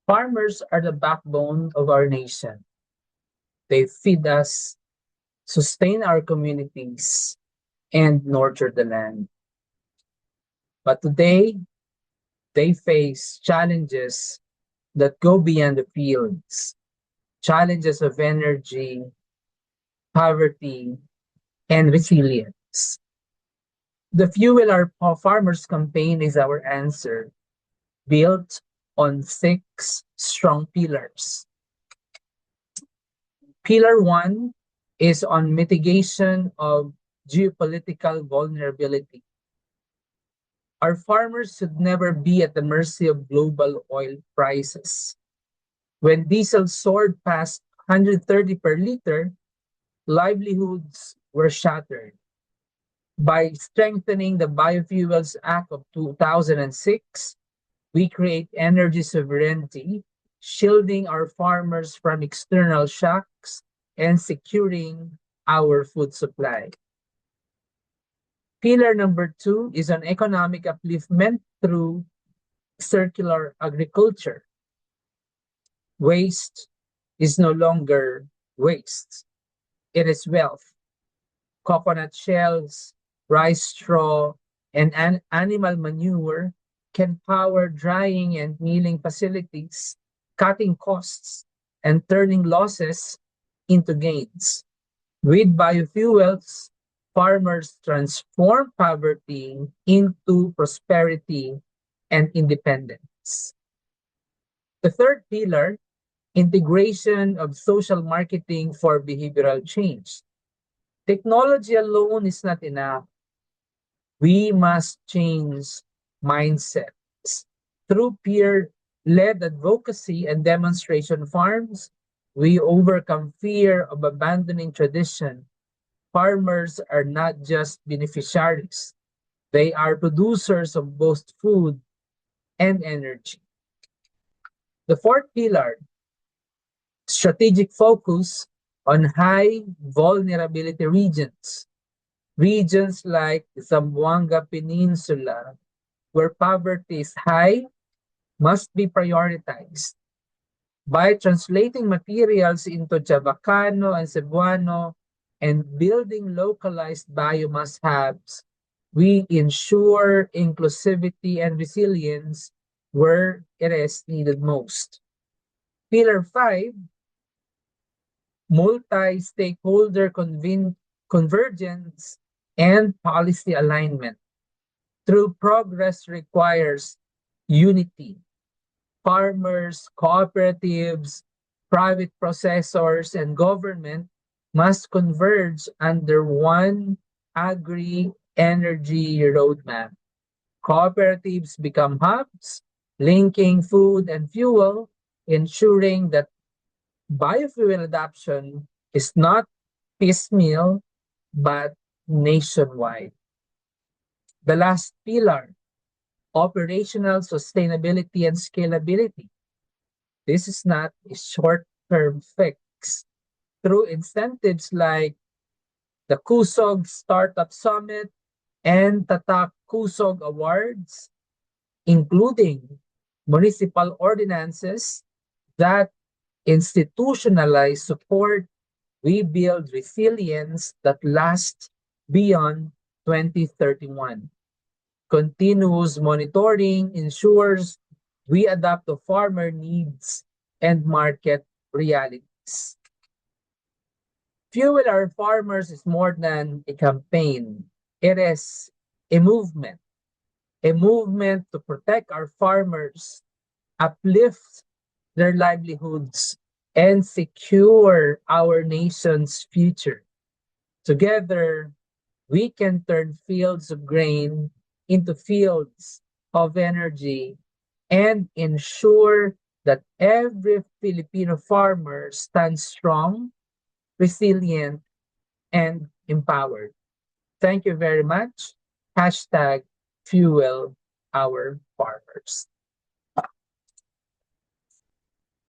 Farmers are the backbone of our nation. They feed us, sustain our communities, and nurture the land. But today, they face challenges that go beyond the fields, challenges of energy, poverty, and resilience. The Fuel Our Farmers campaign is our answer, built on six strong pillars. Pillar one is on mitigation of geopolitical vulnerability. Our farmers should never be at the mercy of global oil prices. When diesel soared past 130 per liter, livelihoods were shattered. By strengthening the Biofuels Act of 2006, we create energy sovereignty, shielding our farmers from external shocks and securing our food supply. Pillar number two is on economic upliftment through circular agriculture. Waste is no longer waste, it is wealth. Coconut shells, rice straw, and animal manure can power drying and milling facilities, cutting costs and turning losses into gains. With biofuels, farmers transform poverty into prosperity and independence. The third pillar, integration of social marketing for behavioral change. Technology alone is not enough. We must change mindsets. Through peer-led advocacy and demonstration farms, we overcome fear of abandoning tradition. Farmers are not just beneficiaries. They are producers of both food and energy. The fourth pillar, strategic focus on high vulnerability regions. Regions like Zamboanga Peninsula, where poverty is high, must be prioritized. By translating materials into Chavacano and Cebuano and building localized biomass hubs, we ensure inclusivity and resilience where it is needed most. Pillar 5, multi-stakeholder convergence and policy alignment. True progress requires unity. Farmers, cooperatives, private processors, and government must converge under one agri-energy roadmap. Cooperatives become hubs, linking food and fuel, ensuring that biofuel adoption is not piecemeal but nationwide. The last pillar, operational sustainability and scalability. This is not a short-term fix. Through incentives like the Kusog Startup Summit and Tatak Kusog Awards, including municipal ordinances that institutionalize support, we build resilience that lasts beyond 2031. Continuous monitoring ensures we adapt to farmer needs and market realities. Fuel Our Farmers is more than a campaign. It is a movement to protect our farmers, uplift their livelihoods, and secure our nation's future. Together, we can turn fields of grain into fields of energy and ensure that every Filipino farmer stands strong, resilient, and empowered. Thank you very much. Hashtag Fuel Our Farmers.